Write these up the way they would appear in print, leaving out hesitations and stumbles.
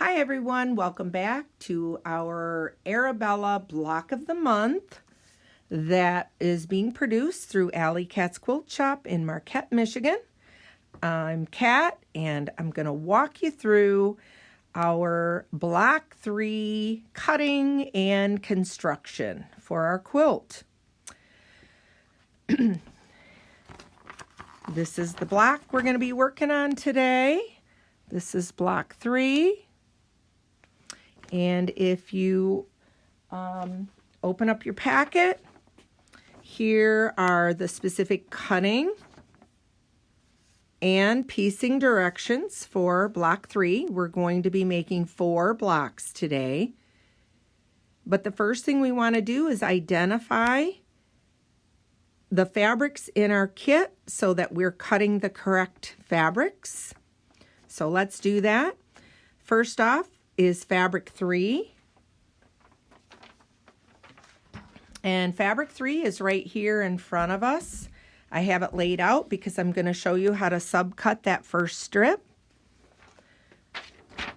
Hi everyone, welcome back to our Arabella Block of the Month that is being produced through Alley Cat's Quilt Shop in Marquette, Michigan. I'm Kat and I'm going to walk you through our Block 3 cutting and construction for our quilt. This is the block we're going to be working on today. This is Block 3. And if you open up your packet, here are the specific cutting and piecing directions for Block 3. We're going to be making 4 blocks today. But the first thing we want to do is identify the fabrics in our kit so that we're cutting the correct fabrics. So let's do that. First off is fabric 3. And fabric 3 is right here in front of us. I have it laid out because I'm going to show you how to subcut that first strip.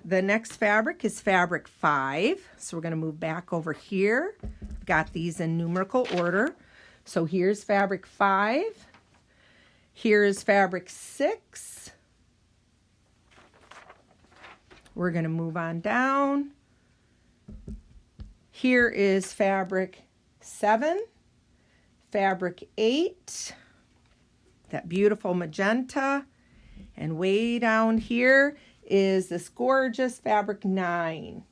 The next fabric is fabric 5. So we're going to move back over here. Got these in numerical order. So here's fabric 5. Here's fabric 6. We're going to move on down. Here is fabric 7, fabric 8, that beautiful magenta, and way down here is this gorgeous fabric 9.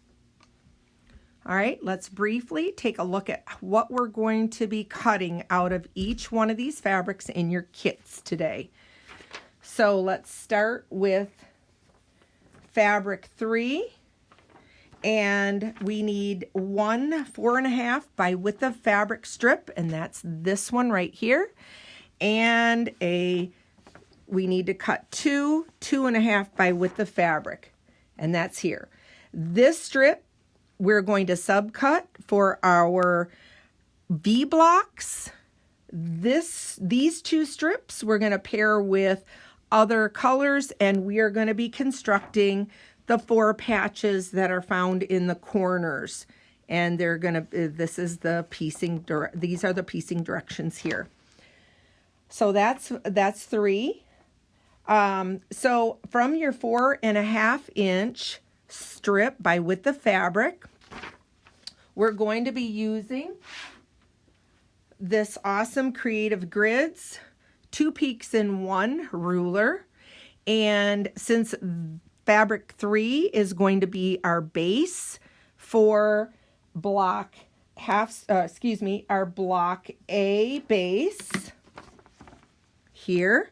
All right, let's briefly take a look at what we're going to be cutting out of each one of these fabrics in your kits today. So let's start with fabric 3, and we need one 4.5 by width of fabric strip, and that's this one right here, and we need to cut 2.5 by width of fabric, and that's here. This strip we're going to subcut for our V blocks. These 2 strips we're going to pair with other colors, and we are going to be constructing the 4 patches that are found in the corners, and they're going to this is the piecing these are the piecing directions here. So that's 3. So from your 4.5 inch strip by width of fabric, we're going to be using this awesome Creative Grids 2 peaks in 1 ruler, and since fabric 3 is going to be our base for block our block A base, here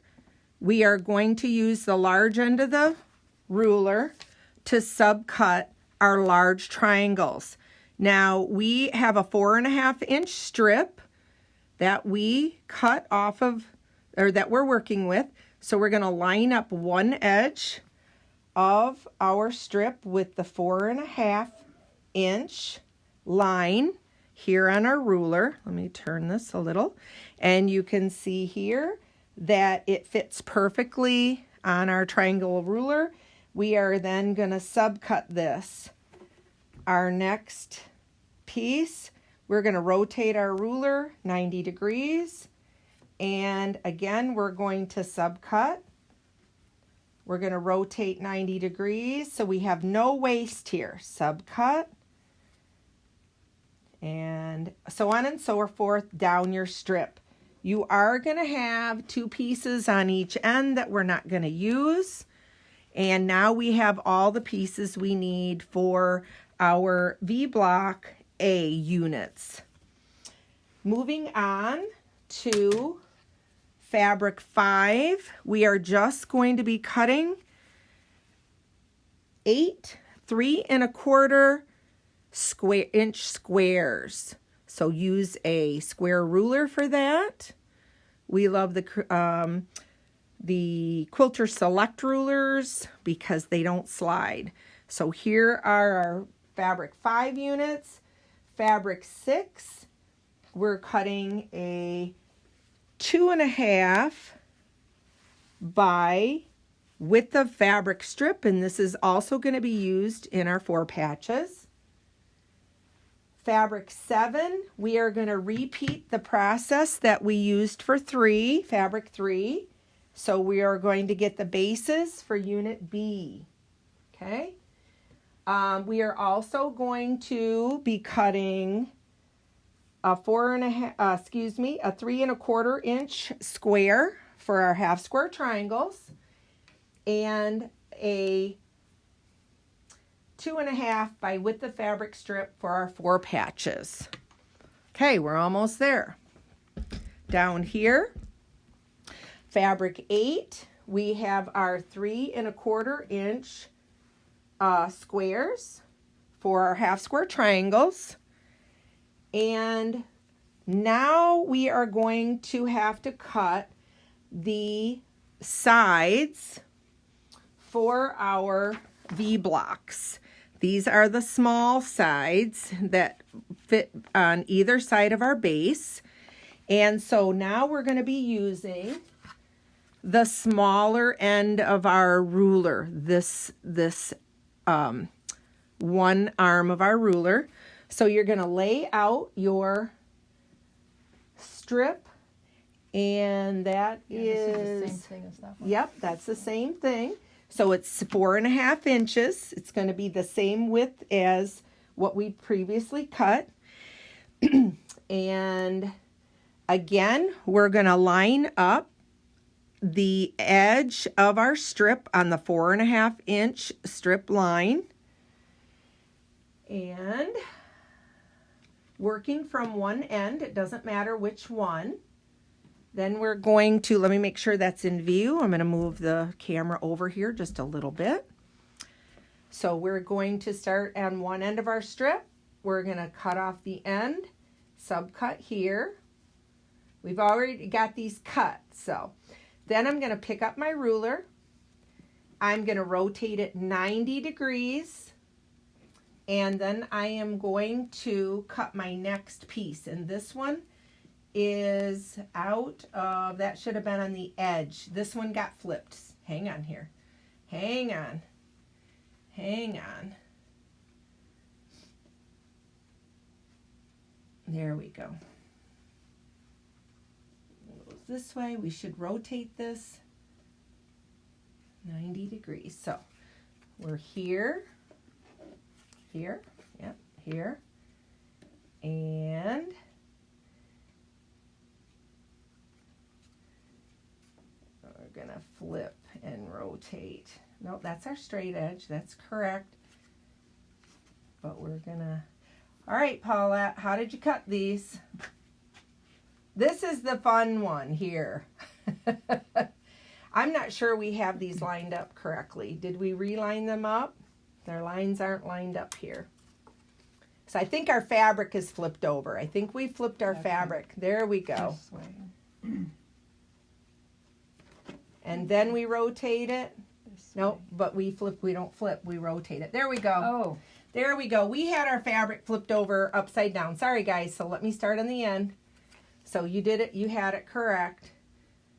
we are going to use the large end of the ruler to subcut our large triangles. Now we have a 4.5 inch strip that we cut off of, or that we're working with. So we're going to line up one edge of our strip with the 4.5 inch line here on our ruler. Let me turn this a little, and you can see here that it fits perfectly on our triangle ruler. We are then going to subcut this. Our next piece, we're going to rotate our ruler 90 degrees. And again, we're going to subcut. We're going to rotate 90 degrees so we have no waste here. Subcut. And so on and so forth down your strip. You are going to have 2 pieces on each end that we're not going to use. And now we have all the pieces we need for our V block A units. Moving on to fabric 5, we are just going to be cutting 8 3¼ inch squares. So use a square ruler for that. We love the Quilter Select rulers because they don't slide. So here are our fabric 5 units. Fabric 6, we're cutting a 2.5 by width of fabric strip, and this is also going to be used in our 4 patches. Fabric 7, we are going to repeat the process that we used for fabric 3. So we are going to get the bases for unit B. Okay. We are also going to be cutting a 3 1/4 inch square for our half square triangles and a 2 1/2 by width of fabric strip for our 4 patches. Okay, we're almost there. Down here, fabric 8, we have our 3 1/4 inch squares for our half square triangles. And now we are going to have to cut the sides for our V blocks. These are the small sides that fit on either side of our base. And so now we're going to be using the smaller end of our ruler, this one arm of our ruler. So you're going to lay out your strip, and that is the same thing as that one. Yep, that's the same thing. So it's 4 1/2 inches. It's going to be the same width as what we previously cut. And again, we're going to line up the edge of our strip on the 4 1/2 inch strip line. And working from one end, it doesn't matter which one. Then we're going to, let me make sure that's in view. I'm going to move the camera over here just a little bit. So we're going to start on one end of our strip. We're going to cut off the end, subcut here. We've already got these cut. So then I'm going to pick up my ruler. I'm going to rotate it 90 degrees. And then I am going to cut my next piece. And this one is out of, that should have been on the edge. This one got flipped. Hang on here. Hang on. Hang on. There we go. It goes this way. We should rotate this 90 degrees. So we're here. Here, yep, here, and we're gonna flip and rotate. No, that's our straight edge, that's correct. But we're gonna, all right, Paulette, how did you cut these? This is the fun one here. I'm not sure we have these lined up correctly. Did we reline them up? Their lines aren't lined up here. So I think our fabric is flipped over. I think we flipped our fabric. There we go. This way. And then we rotate it. Nope, way. but we don't flip, we rotate it. There we go. Oh. There we go. We had our fabric flipped over upside down. Sorry guys, so let me start on the end. So you did it, you had it correct.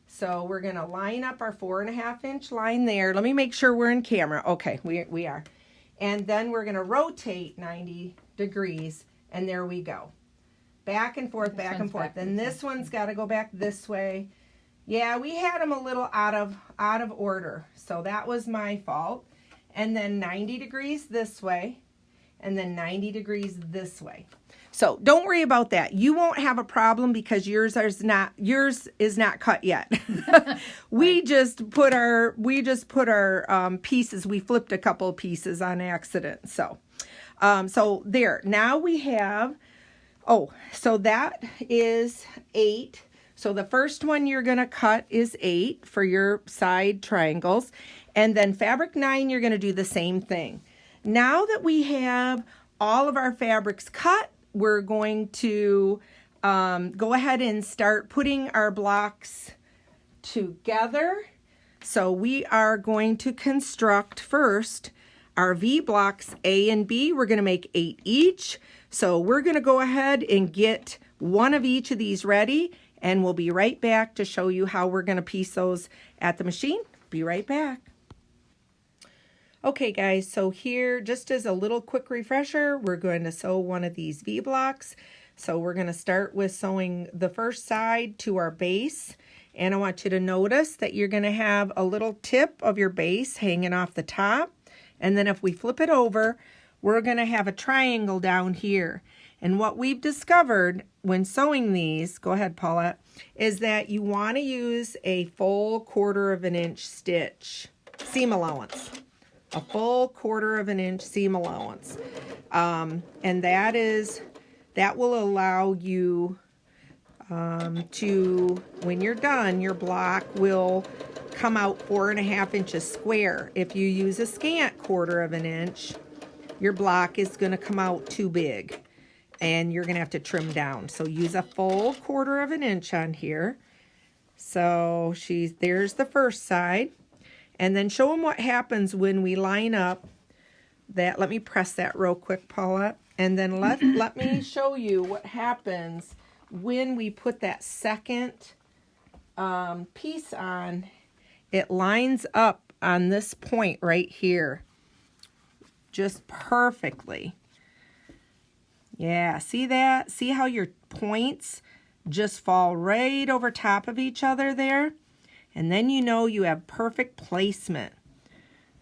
So we're gonna line up our 4 1/2 inch line there. Let me make sure we're in camera. Okay, we are. And then we're going to rotate 90 degrees, and there we go. Back and forth, back and forth. Then this one's got to go back this way. Yeah, we had them a little out of order, so that was my fault. And then 90 degrees this way, and then 90 degrees this way. So don't worry about that. You won't have a problem because yours is not cut yet. We just put our pieces. We flipped a couple of pieces on accident. So there. Now we have. Oh, so that is 8. So the first one you're gonna cut is 8 for your side triangles, and then fabric 9 you're gonna do the same thing. Now that we have all of our fabrics cut, we're going to go ahead and start putting our blocks together. So we are going to construct first our V blocks A and B. We're going to make 8 each. So we're going to go ahead and get one of each of these ready, and we'll be right back to show you how we're going to piece those at the machine. Be right back. Okay guys, so here, just as a little quick refresher, we're going to sew one of these V blocks. So we're going to start with sewing the first side to our base. And I want you to notice that you're going to have a little tip of your base hanging off the top. And then if we flip it over, we're going to have a triangle down here. And what we've discovered when sewing these, go ahead Paulette, is that you want to use a full 1/4 inch stitch, seam allowance. A full 1/4 inch seam allowance. And that will allow you to, when you're done, your block will come out 4.5 inches square. If you use a scant 1/4 inch, your block is going to come out too big and you're going to have to trim down. So use a full 1/4 inch on here. So there's the first side. And then show them what happens when we line up that. Let me press that real quick, Paula. And then let me show you what happens when we put that second piece on. It lines up on this point right here. Just perfectly. Yeah, see that? See how your points just fall right over top of each other there? And then you know you have perfect placement.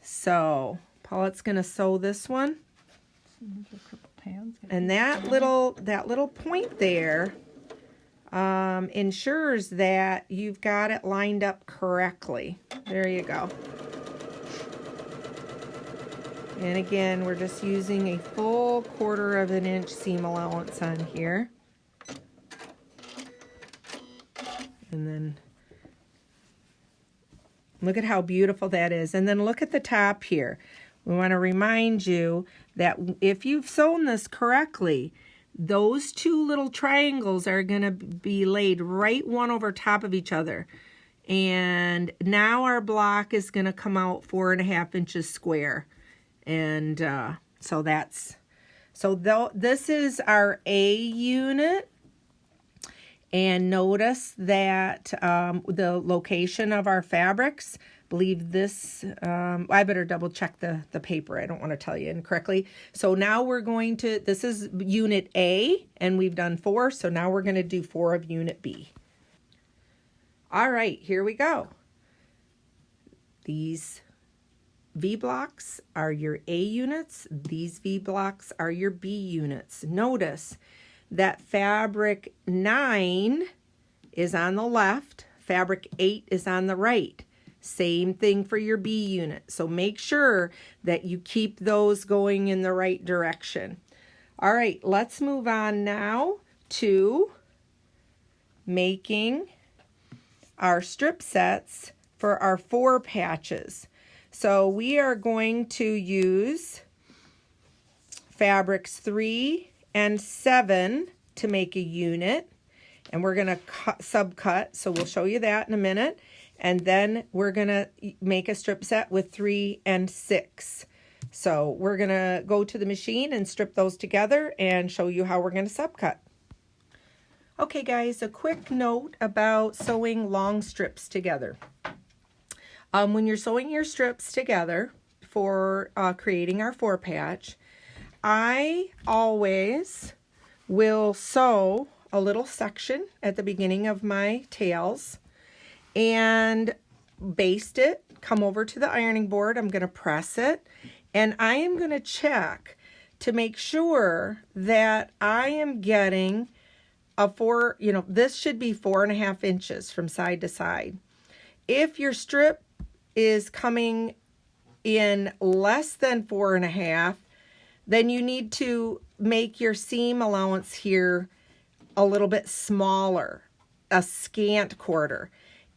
So Paulette's going to sew this one. And that little point there ensures that you've got it lined up correctly. There you go. And again, we're just using a full 1/4 inch seam allowance on here. And then look at how beautiful that is. And then look at the top here. We want to remind you that if you've sewn this correctly, those two little triangles are going to be laid right one over top of each other. And now our block is going to come out 4.5 inches square. And this is our A unit. And notice that the location of our fabrics, believe this, I better double check the paper. I don't want to tell you incorrectly. So now we're going to, this is unit A, and we've done 4. So now we're going to do 4 of unit B. All right, here we go. These V blocks are your A units. These V blocks are your B units. Notice that fabric 9 is on the left, fabric 8 is on the right. Same thing for your B unit. So make sure that you keep those going in the right direction. All right, let's move on now to making our strip sets for our 4 patches. So we are going to use fabrics 3 and 7 to make a unit, and we're going to subcut, so we'll show you that in a minute. And then we're going to make a strip set with 3 and 6. So we're going to go to the machine and strip those together and show you how we're going to subcut. Okay guys, a quick note about sewing long strips together. When you're sewing your strips together for creating our 4 patch, I always will sew a little section at the beginning of my tails and baste it, come over to the ironing board. I'm going to press it, and I am going to check to make sure that I am getting a 4, this should be 4.5 inches from side to side. If your strip is coming in less than 4.5, then you need to make your seam allowance here a little bit smaller, a scant 1/4.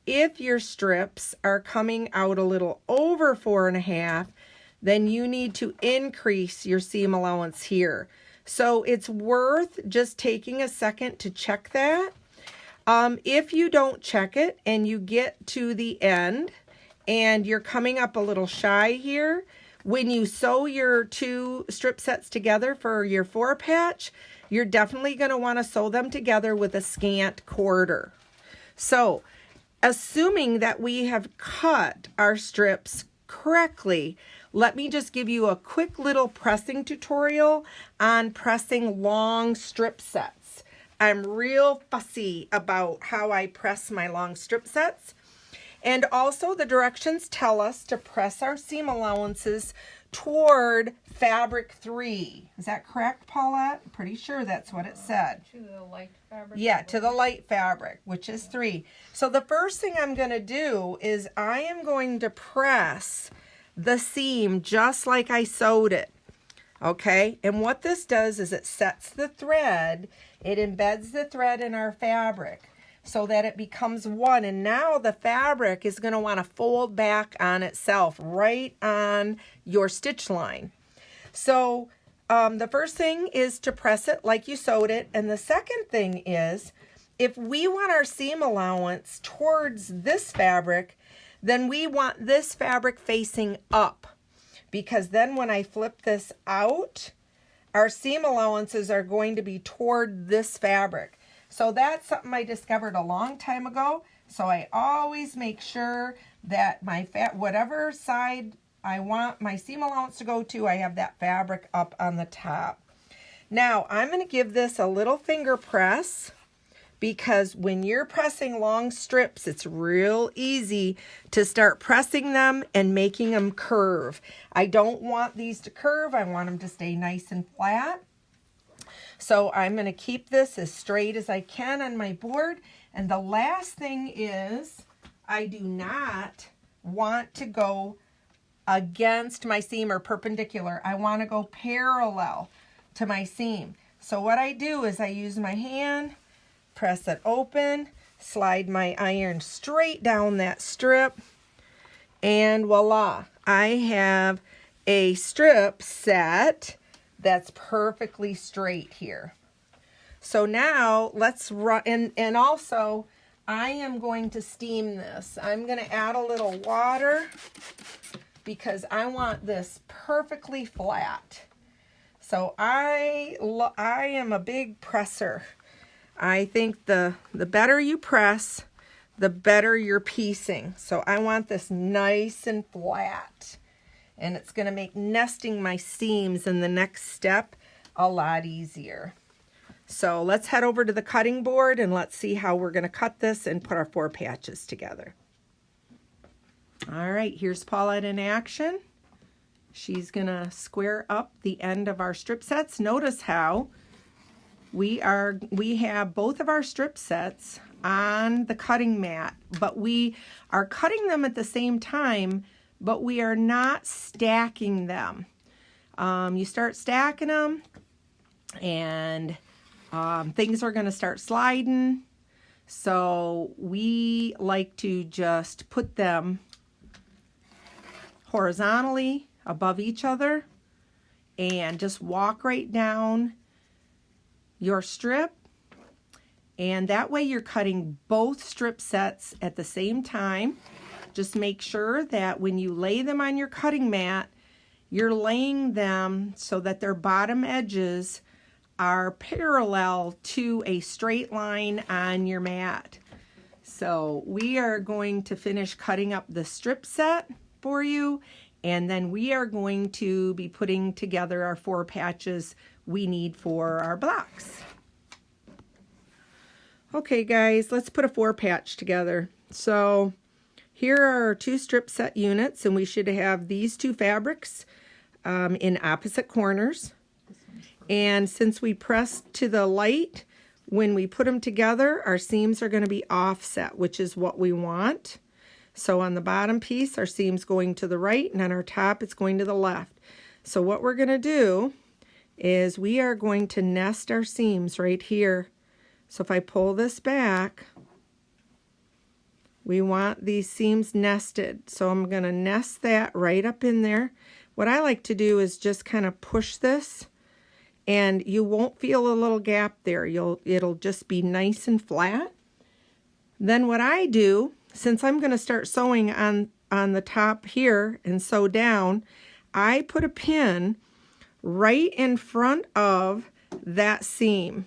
If your strips are coming out a little over 4.5, then you need to increase your seam allowance here. So it's worth just taking a second to check that. If you don't check it and you get to the end and you're coming up a little shy here, when you sew your 2 strip sets together for your 4 patch, you're definitely going to want to sew them together with a scant 1/4. So assuming that we have cut our strips correctly, let me just give you a quick little pressing tutorial on pressing long strip sets. I'm real fussy about how I press my long strip sets. And also the directions tell us to press our seam allowances toward fabric 3. Is that correct, Paulette? I'm pretty sure that's what it said. To the light fabric? Yeah, to the light fabric, which is 3. So the first thing I'm going to do is I am going to press the seam just like I sewed it. Okay, and what this does is it sets the thread, it embeds the thread in our fabric so that it becomes one, and now the fabric is going to want to fold back on itself right on your stitch line. So the first thing is to press it like you sewed it, and the second thing is if we want our seam allowance towards this fabric, then we want this fabric facing up, because then when I flip this out, our seam allowances are going to be toward this fabric. So that's something I discovered a long time ago. So I always make sure that my whatever side I want my seam allowance to go to, I have that fabric up on the top. Now I'm going to give this a little finger press, because when you're pressing long strips, it's real easy to start pressing them and making them curve. I don't want these to curve. I want them to stay nice and flat. So I'm going to keep this as straight as I can on my board. And the last thing is I do not want to go against my seam or perpendicular. I want to go parallel to my seam. So what I do is I use my hand, press it open, slide my iron straight down that strip, and voila, I have a strip set that's perfectly straight here. So now let's run, and also I am going to steam this. I'm going to add a little water because I want this perfectly flat. So I am a big presser. I think the better you press, the better you're piecing. So I want this nice and flat. And it's going to make nesting my seams in the next step a lot easier. So let's head over to the cutting board and let's see how we're going to cut this and put our 4 patches together. All right, here's Paulette in action. She's going to square up the end of our strip sets. Notice how we have both of our strip sets on the cutting mat, but we are cutting them at the same time, but we are not stacking them. You start stacking them and things are going to start sliding. So we like to just put them horizontally above each other and just walk right down your strip, and that way you're cutting both strip sets at the same time. Just make sure that when you lay them on your cutting mat, you're laying them so that their bottom edges are parallel to a straight line on your mat. So we are going to finish cutting up the strip set for you, and then we are going to be putting together our 4 patches we need for our blocks. Okay guys, let's put a 4 patch together. So here are our 2 strip set units, and we should have these 2 fabrics in opposite corners. And since we pressed to the light, when we put them together, our seams are going to be offset, which is what we want. So on the bottom piece, our seam's going to the right, and on our top, it's going to the left. So what we're going to do is we are going to nest our seams right here. So if I pull this back, we want these seams nested. So I'm going to nest that right up in there. What I like to do is just kind of push this, and you won't feel a little gap there. It'll just be nice and flat. Then what I do, since I'm going to start sewing on the top here and sew down, I put a pin right in front of that seam.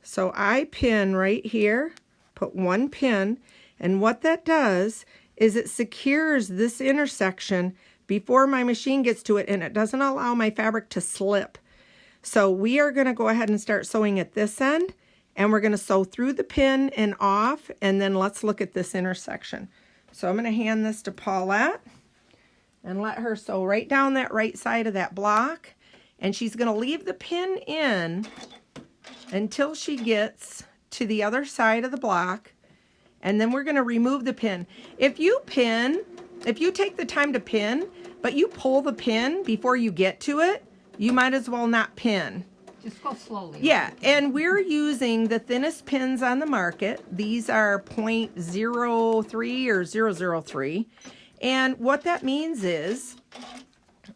So I pin right here, put 1 pin, and what that does is it secures this intersection before my machine gets to it, and it doesn't allow my fabric to slip. So we are going to go ahead and start sewing at this end, and we're going to sew through the pin and off, and then let's look at this intersection. So I'm going to hand this to Paulette and let her sew right down that right side of that block, and she's going to leave the pin in until she gets to the other side of the block, and then we're going to remove the pin. If you take the time to pin, but you pull the pin before you get to it, you might as well not pin. Just go slowly. Yeah, and we're using the thinnest pins on the market. These are 0.03 or 003. And what that means is,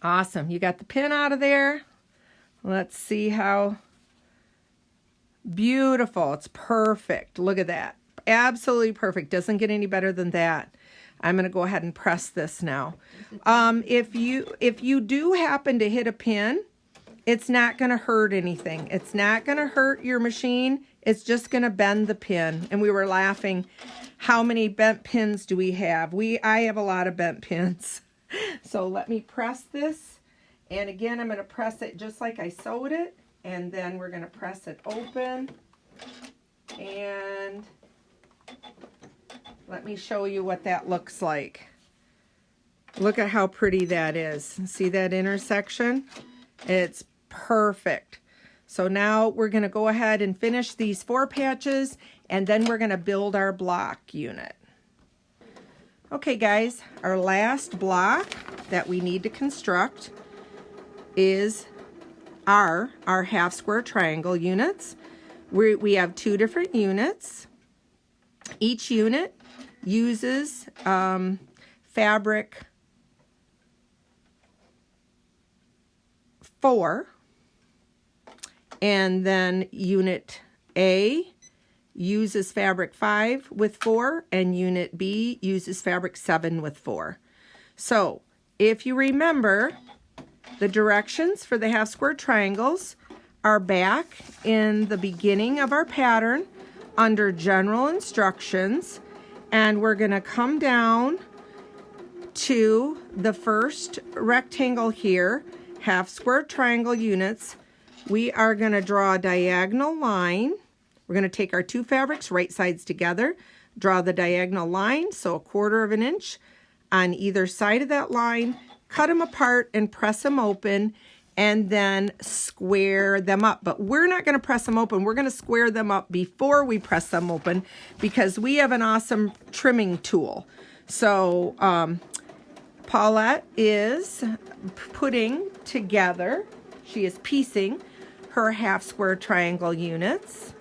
awesome, you got the pin out of there. Let's see how beautiful. It's perfect. Look at that. Absolutely perfect. Doesn't get any better than that. I'm going to go ahead and press this now. If you do happen to hit a pin, it's not going to hurt anything. It's not going to hurt your machine. It's just going to bend the pin. And we were laughing, how many bent pins do we have? I have a lot of bent pins. So let me press this. And again, I'm going to press it just like I sewed it. And then we're going to press it open. And let me show you what that looks like. Look at how pretty that is. See that intersection? It's perfect. So now we're going to go ahead and finish these 4 patches, and then we're going to build our block unit. Okay guys, our last block that we need to construct is our half square triangle units. We have 2 different units. Each unit uses fabric 4, and then unit A uses fabric 5 with 4, and unit B uses fabric 7 with 4. So if you remember, the directions for the half square triangles are back in the beginning of our pattern under general instructions, and we're going to come down to the first rectangle here, half square triangle units. We are going to draw a diagonal line. We're going to take our 2 fabrics right sides together, draw the diagonal line, so 1/4 inch on either side of that line, cut them apart and press them open, and then square them up. But we're not going to press them open. We're going to square them up before we press them open because we have an awesome trimming tool. So Paulette is putting together, she is piecing her half square triangle units.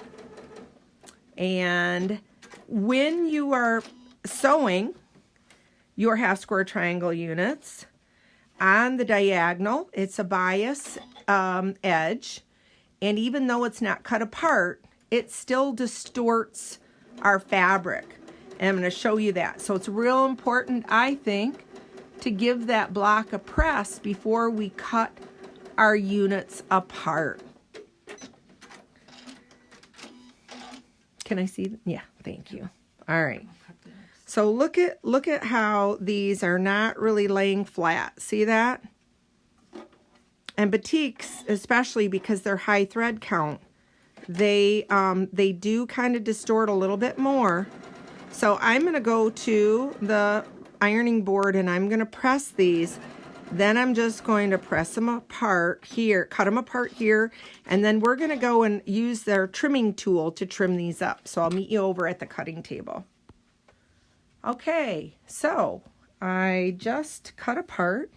And when you are sewing your half square triangle units, on the diagonal, it's a bias edge, and even though it's not cut apart, it still distorts our fabric. And I'm going to show you that. So it's real important, I think, to give that block a press before we cut our units apart. Can I see? Yeah, thank you. All right. So look at how these are not really laying flat. See that? And batiks, especially because they're high thread count, they do kind of distort a little bit more. So I'm going to go to the ironing board and I'm going to press these. Then I'm just going to press them apart here, cut them apart here, and then we're going to go and use their trimming tool to trim these up. So I'll meet you over at the cutting table. Okay, so I just cut apart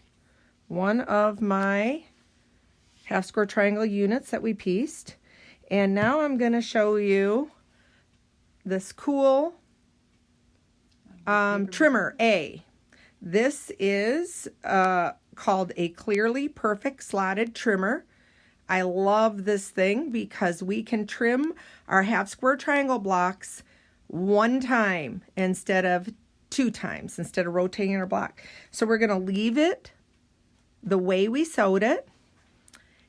one of my half square triangle units that we pieced, and now I'm going to show you this cool trimmer A. This is called a Clearly Perfect Slotted Trimmer. I love this thing because we can trim our half square triangle blocks 1 time instead of 2 times, instead of rotating our block. So we're going to leave it the way we sewed it,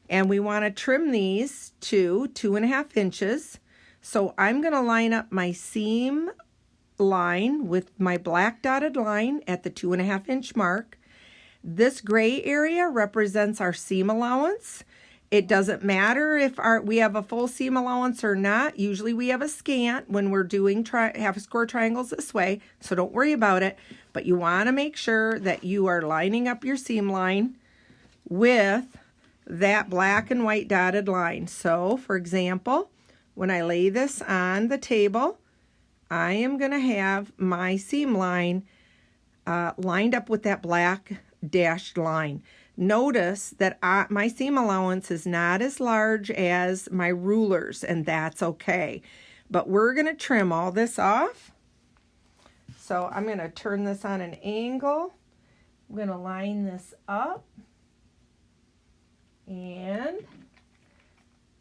and we want to trim these to 2.5 inches. So I'm going to line up my seam line with my black dotted line at the 2.5 inch mark. This gray area represents our seam allowance. It doesn't matter if we have a full seam allowance or not. Usually we have a scant when we're doing half square triangles this way, so don't worry about it. But you want to make sure that you are lining up your seam line with that black and white dotted line. So, for example, when I lay this on the table, I am going to have my seam line lined up with that black dashed line. Notice that my seam allowance is not as large as my rulers, and that's okay. But we're going to trim all this off. So I'm going to turn this on an angle. I'm going to line this up. And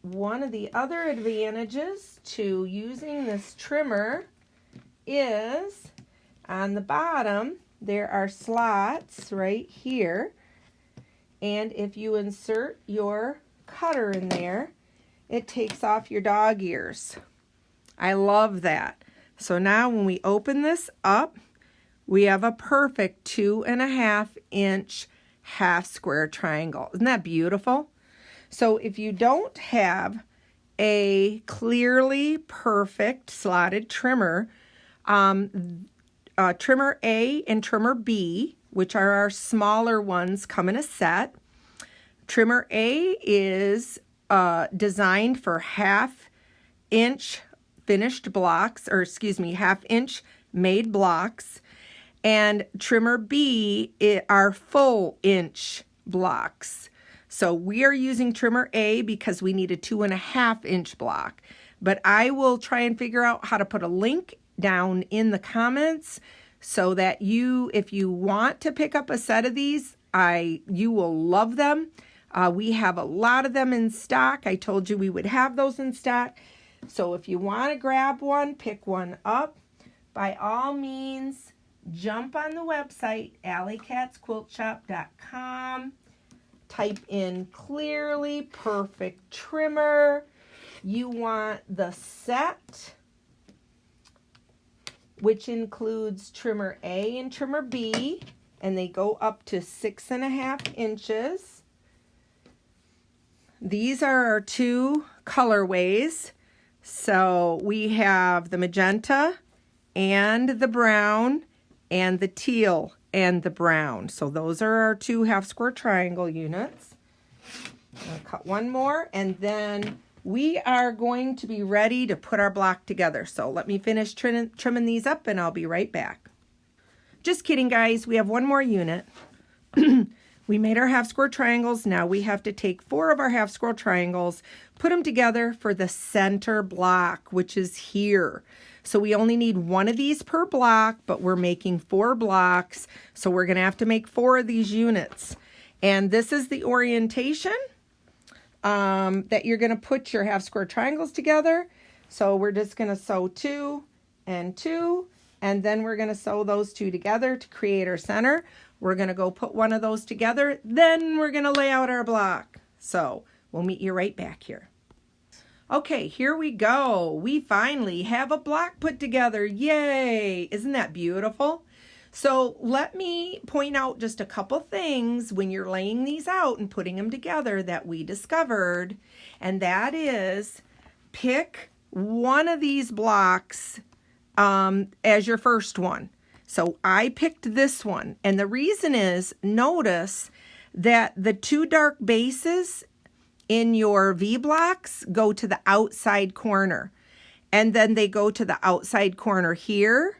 one of the other advantages to using this trimmer is on the bottom, there are slots right here. And if you insert your cutter in there, it takes off your dog ears. I love that. So now when we open this up, we have a perfect 2.5 inch half square triangle. Isn't that beautiful? So if you don't have a clearly perfect slotted trimmer, trimmer A and trimmer B, which are our smaller ones, come in a set. Trimmer A is designed for half-inch finished blocks, or excuse me, half-inch made blocks. And trimmer B are full-inch blocks. So we are using trimmer A because we need a 2.5 inch block. But I will try and figure out how to put a link down in the comments so that if you want to pick up a set of these, you will love them. We have a lot of them in stock. I told you we would have those in stock. So if you want to grab one, pick one up. By all means, jump on the website, alleycatsquiltshop.com. Type in clearly perfect trimmer. You want the set, which includes trimmer A and trimmer B, and they go up to 6.5 inches. These are our two colorways. So we have the magenta and the brown and the teal and the brown. So those are our two half square triangle units. I'll cut one more, and then we are going to be ready to put our block together. So let me finish trimming these up and I'll be right back. Just kidding, guys. We have one more unit. We made our half square triangles. Now we have to take 4 of our half square triangles, put them together for the center block, which is here. So we only need 1 of these per block, but we're making 4 blocks. So we're going to have to make 4 of these units. And this is the orientation that you're going to put your half square triangles together. So we're just going to sew 2 and 2, and then we're going to sew those 2 together to create our center. We're going to go put one of those together, then we're going to lay out our block. So we'll meet you right back here. Okay, here we go. We finally have a block put together. Yay! Isn't that beautiful? So let me point out just a couple things when you're laying these out and putting them together that we discovered. And that is, pick one of these blocks as your first one. So I picked this one. And the reason is, notice that the 2 dark bases in your V blocks go to the outside corner. And then they go to the outside corner here.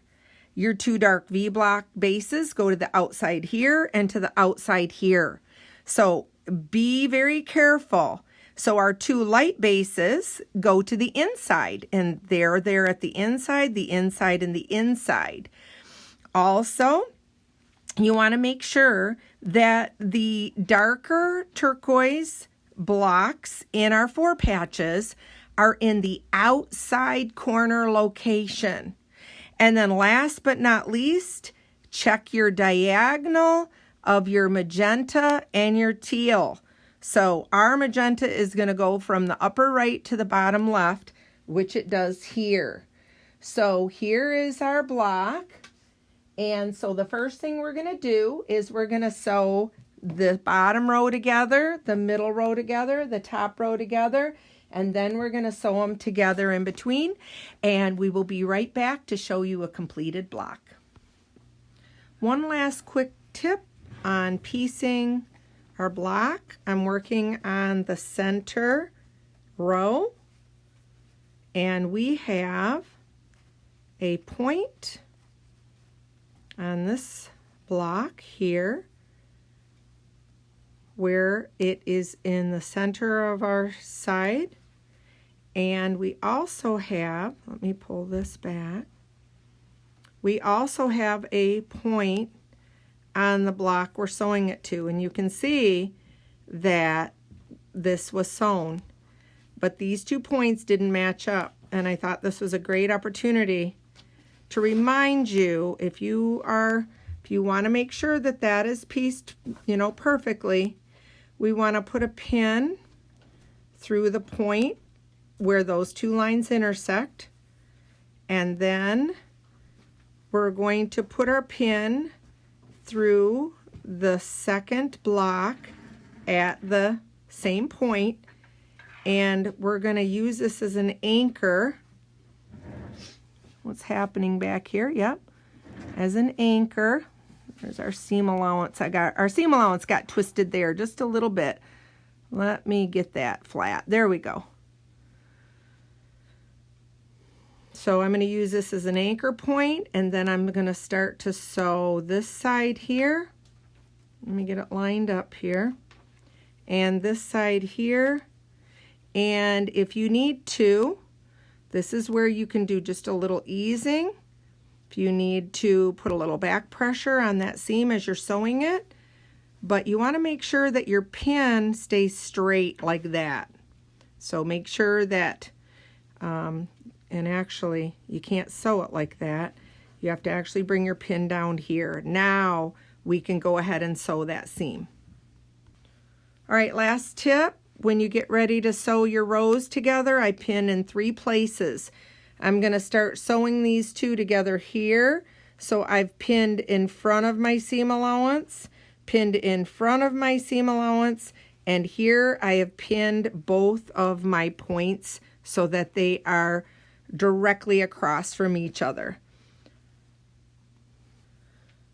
Your 2 dark V block bases go to the outside here and to the outside here. So be very careful. So our 2 light bases go to the inside, and they're there at the inside, and the inside. Also, you want to make sure that the darker turquoise blocks in our 4 patches are in the outside corner location. And then last but not least, check your diagonal of your magenta and your teal. So our magenta is going to go from the upper right to the bottom left, which it does here. So here is our block. And so the first thing we're going to do is we're going to sew the bottom row together, the middle row together, the top row together, and then we're going to sew them together in between, and we will be right back to show you a completed block. One last quick tip on piecing our block. I'm working on the center row, and we have a point on this block here where it is in the center of our side, and we also have, let me pull this back, we also have a point on the block we're sewing it to, and you can see that this was sewn, but these 2 points didn't match up, and I thought this was a great opportunity to remind you, if you want to make sure that that is pieced, perfectly, we want to put a pin through the point where those 2 lines intersect, and then we're going to put our pin through the second block at the same point, and we're going to use this as an anchor. What's happening back here? Yep, as an anchor. There's our seam allowance. Our seam allowance got twisted there just a little bit. Let me get that flat. There we go. So I'm going to use this as an anchor point, and then I'm going to start to sew this side here. Let me get it lined up here. And this side here. And if you need to, this is where you can do just a little easing. If you need to put a little back pressure on that seam as you're sewing it, but you want to make sure that your pin stays straight like that. So make sure that, and actually you can't sew it like that. You have to actually bring your pin down here. Now we can go ahead and sew that seam. All right, last tip. When you get ready to sew your rows together, I pin in 3 places. I'm going to start sewing these 2 together here. So I've pinned in front of my seam allowance, pinned in front of my seam allowance, and here I have pinned both of my points so that they are directly across from each other.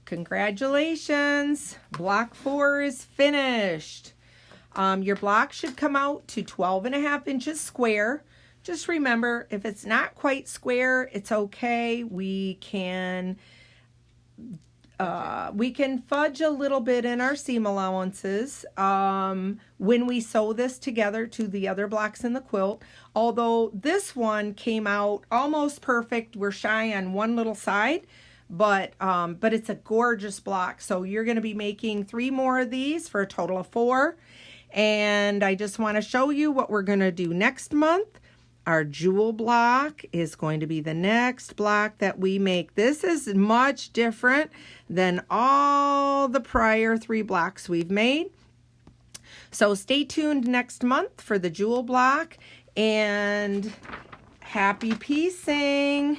Congratulations! Block 4 is finished. Your block should come out to 12.5 inches square. Just remember, if it's not quite square, it's okay. We can fudge a little bit in our seam allowances when we sew this together to the other blocks in the quilt. Although this one came out almost perfect. We're shy on one little side, but it's a gorgeous block. So you're going to be making 3 more of these for a total of 4. And I just want to show you what we're going to do next month. Our jewel block is going to be the next block that we make. This is much different than all the prior 3 blocks we've made. So stay tuned next month for the jewel block, and happy piecing.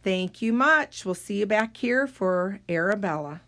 Thank you much. We'll see you back here for Arabella.